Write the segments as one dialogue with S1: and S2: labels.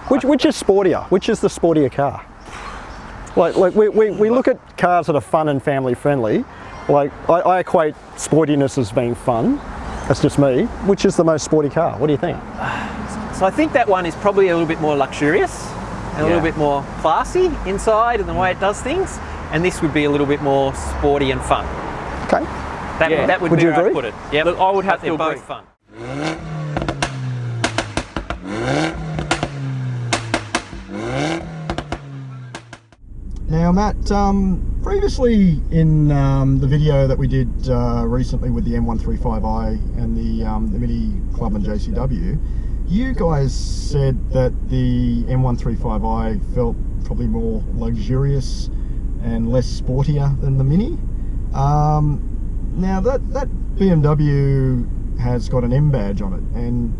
S1: Which is sportier? Which is the sportier car? Like we look at cars that are fun and family friendly. Like I equate sportiness as being fun. That's just me. Which is the most sporty car? What do you think?
S2: So I think that one is probably a little bit more luxurious and a little bit more classy inside and the way it does things. And this would be a little bit more sporty and fun.
S1: Okay.
S2: That would be where I put it. Yeah,
S3: Look, I would have to
S2: they're
S3: agree.
S2: both fun.
S1: Now, Matt, previously in the video that we did recently with the M135i and the Mini Clubman JCW, you guys said that the M135i felt probably more luxurious and less sportier than the Mini. Now that BMW has got an M badge on it, and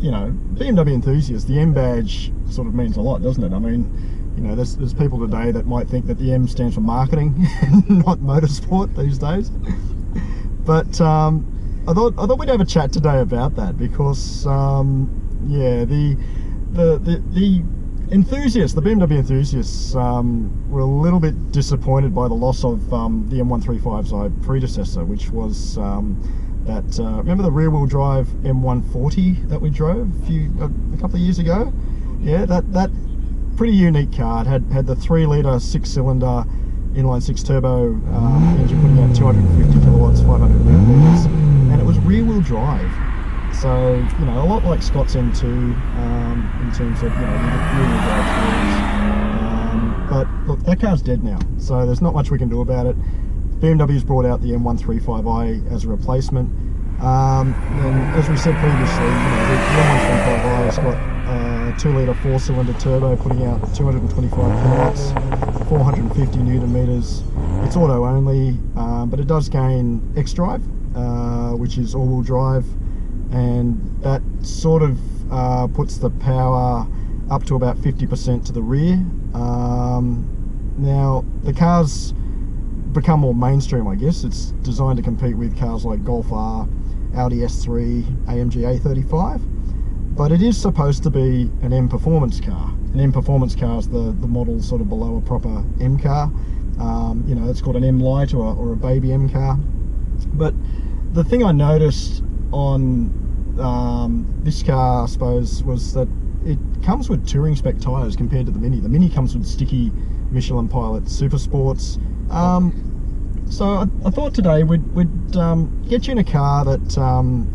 S1: you know, BMW enthusiasts, the M badge sort of means a lot, doesn't it? I mean, you know, there's people today that might think that the M stands for marketing, not motorsport these days. But I thought we'd have a chat today about that because yeah, the enthusiasts, the BMW enthusiasts, were a little bit disappointed by the loss of the M135i's predecessor, which was that remember the rear-wheel drive M140 that we drove a couple of years ago? Yeah, that pretty unique car. It had the 3-litre 6-cylinder inline 6 turbo engine putting out 250 kilowatts, 500 newton meters, and it was rear-wheel drive. So, you know, a lot like Scott's M2 in terms of, you know, rear-wheel drive. But look, that car's dead now, so there's not much we can do about it. BMW's brought out the M135i as a replacement. And as we said previously, you know, the M135i has got 2-litre 4-cylinder turbo putting out 225 kilowatts, 450 newton meters. It's auto only, but it does gain xDrive, which is all-wheel drive, and that sort of puts the power up to about 50% to the rear. Now the car's become more mainstream, I guess. It's designed to compete with cars like Golf R, Audi S3, AMG A35, but it is supposed to be an M performance car. An M performance car is the model sort of below a proper M car. You know, it's called an M Lite or a baby M car. But the thing I noticed on this car, I suppose, was that it comes with touring spec tyres compared to the Mini. The Mini comes with sticky Michelin Pilot Super Sports. So I thought today we'd get you in a car that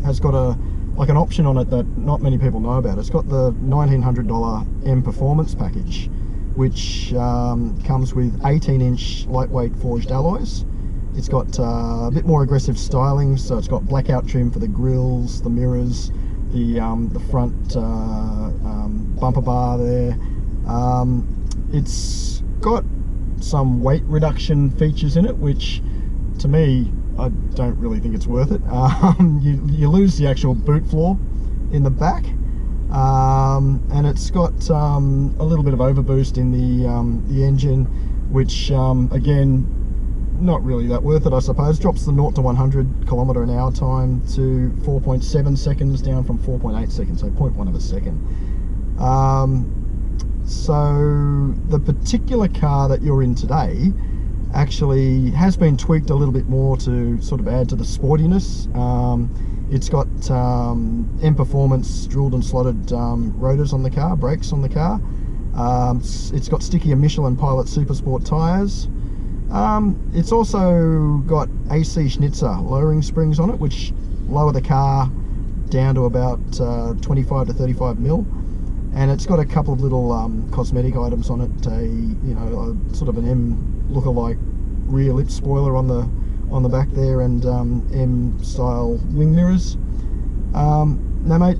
S1: has got an option on it that not many people know about. It's got the $1,900 M Performance package, which comes with 18-inch lightweight forged alloys. It's got a bit more aggressive styling, so it's got blackout trim for the grills, the mirrors, the front bumper bar there. It's got some weight reduction features in it, which to me, I don't really think it's worth it. You lose the actual boot floor in the back, and it's got a little bit of overboost in the engine, which again, not really that worth it, I suppose. Drops the 0 to 100 km/h time to 4.7 seconds, down from 4.8 seconds, so 0.1 of a second. So the particular car that you're in today actually has been tweaked a little bit more to sort of add to the sportiness. It's got M Performance drilled and slotted rotors on the car, brakes on the car. It's got stickier Michelin Pilot Super Sport tyres. It's also got AC Schnitzer lowering springs on it, which lower the car down to about 25 to 35 mil. And it's got a couple of little cosmetic items on it, you know, sort of an M lookalike rear lip spoiler on the back there, and M style wing mirrors. Now mate,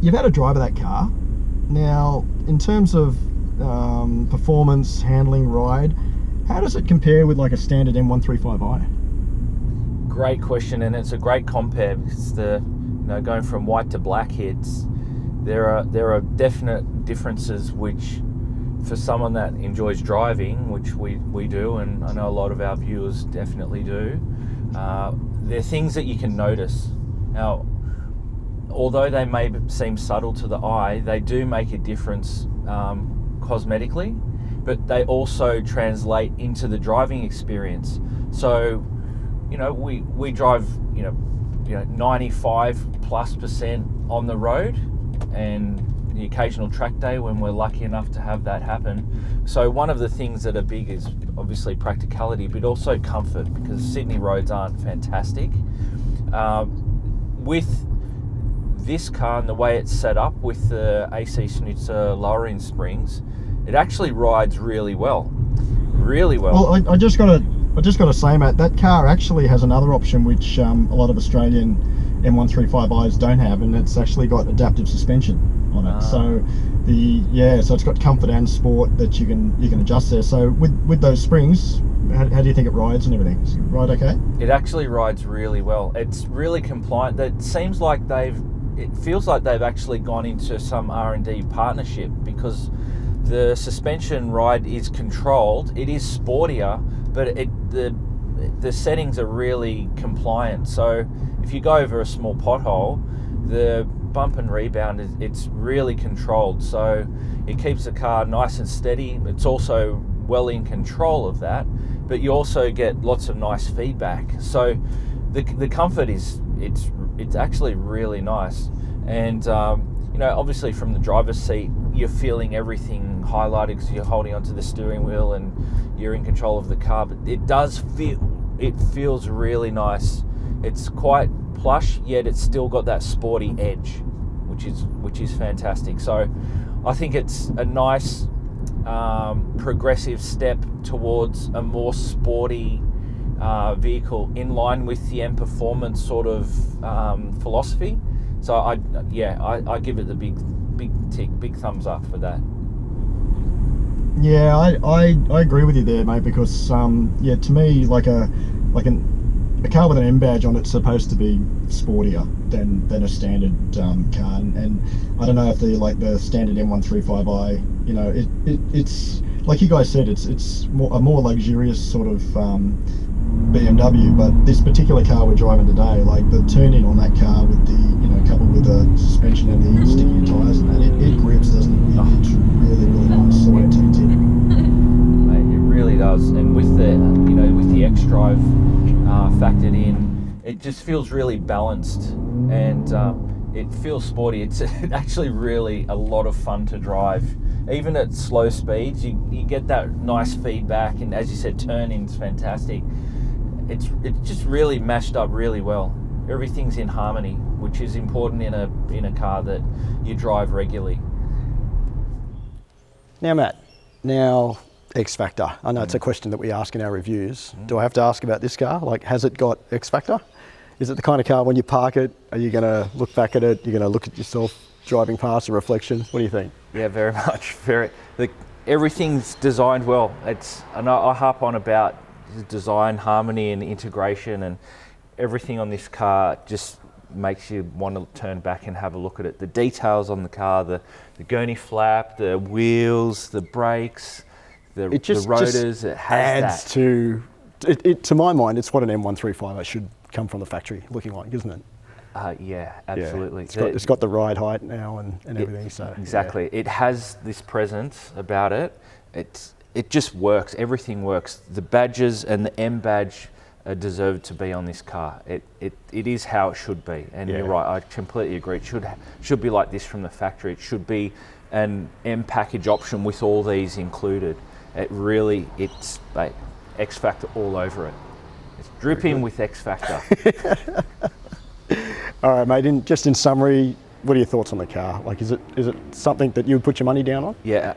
S1: you've had a drive of that car. Now in terms of performance, handling, ride, how does it compare with like a standard M135i?
S3: Great question, and it's a great compare because going from white to black, there are definite differences which, for someone that enjoys driving, which we do, and I know a lot of our viewers definitely do, there are things that you can notice. Now, although they may seem subtle to the eye, they do make a difference cosmetically, but they also translate into the driving experience. So, you know, we drive, you know, 95+% on the road, and the occasional track day when we're lucky enough to have that happen. So one of the things that are big is obviously practicality, but also comfort, because Sydney roads aren't fantastic. With this car and the way it's set up with the AC Schnitzer lowering springs, it actually rides really well. Really well.
S1: Well, I just got to say, Matt, that car actually has another option which a lot of Australian M135i's don't have, and it's actually got adaptive suspension on it. So so it's got comfort and sport that you can adjust there. So with those springs, how do you think it rides and everything? Does it ride okay?
S3: It actually rides really well. It's really compliant. It seems like it feels like they've actually gone into some R&D partnership, because the suspension ride is controlled. It is sportier, but the settings are really compliant. So if you go over a small pothole, the bump and rebound it's really controlled. So it keeps the car nice and steady. It's also well in control of that, but you also get lots of nice feedback. So the comfort it's actually really nice. And you know, obviously from the driver's seat, you're feeling everything highlighted because you're holding onto the steering wheel and you're in control of the car. But it feels really nice. It's quite plush, yet it's still got that sporty edge, which is fantastic. So I think it's a nice progressive step towards a more sporty vehicle, in line with the M Performance sort of philosophy. So I give it the big tick, big thumbs up for that.
S1: Yeah, I agree with you there, mate, because to me, like a car with an M badge on it's supposed to be sportier than a standard car, and I don't know if the standard M135i, you know, it's like you guys said, it's a more luxurious sort of BMW, but this particular car we're driving today, like the turn in on that car with the, you know, coupled with the suspension and the sticky tyres and that, it grips, doesn't it? It's really, really nice the way it turns in.
S3: Mate, it really does. And with the, you know, with the xDrive factored in, it just feels really balanced, and it feels sporty. It's actually really a lot of fun to drive. Even at slow speeds, you get that nice feedback, and as you said, turn-in's fantastic. It's just really mashed up really well. Everything's in harmony, which is important in a car that you drive regularly.
S4: Now, Matt, X Factor. I know it's a question that we ask in our reviews. Do I have to ask about this car? Like, has it got X Factor? Is it the kind of car when you park it, are you going to look back at it? You're going to look at yourself driving past a reflection? What do you think?
S3: Yeah, very much. Everything's designed well. I harp on about design, harmony and integration, and everything on this car just makes you want to turn back and have a look at it. The details on the car, the gurney flap, the wheels, the brakes, the rotors, it has
S4: adds
S3: that.
S4: To my mind, it's what an M135i should come from the factory looking like, isn't it?
S3: Yeah, absolutely.
S4: Yeah. It's got the ride height now and everything. So
S3: exactly, It has this presence about it. It just works. Everything works. The badges and the M badge are deserved to be on this car. It is how it should be. And you're right. I completely agree. It should be like this from the factory. It should be an M package option with all these included. It's X Factor all over it. It's dripping with X Factor.
S4: All right, mate. In summary, what are your thoughts on the car? Like, is it something that you would put your money down on?
S3: Yeah,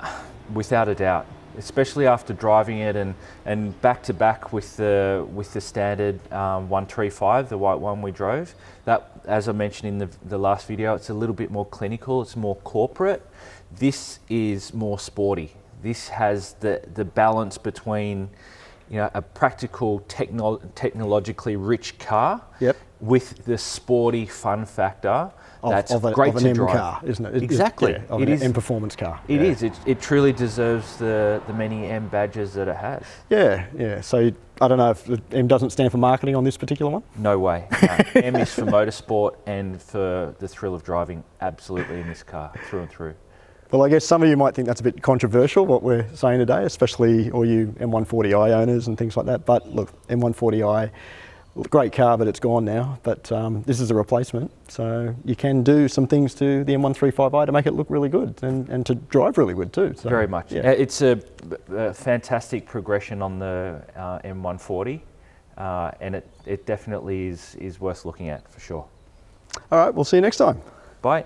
S3: without a doubt. Especially after driving it and back to back with the standard 135, the white one we drove. That, as I mentioned in the last video, it's a little bit more clinical. It's more corporate. This is more sporty. This has the balance between, a practical, technologically rich car.
S4: Yep.
S3: With the sporty fun factor. That's
S4: of
S3: great
S4: an
S3: to
S4: M
S3: drive.
S4: car, isn't it?
S3: Exactly.
S4: Of an M performance car.
S3: It is. It truly deserves the many M badges that it has.
S4: Yeah. So I don't know if the M doesn't stand for marketing on this particular one.
S3: No way. No. M is for motorsport and for the thrill of driving. Absolutely in this car, through and through.
S4: Well, I guess some of you might think that's a bit controversial, what we're saying today, especially all you M140i owners and things like that. But look, M140i, great car, but it's gone now. But this is a replacement, so you can do some things to the M135i to make it look really good and to drive really good too. So,
S3: very much.
S4: yeah.
S3: It's a fantastic progression on the M140, and it definitely is worth looking at for sure.
S4: All right, we'll see you next time.
S3: Bye.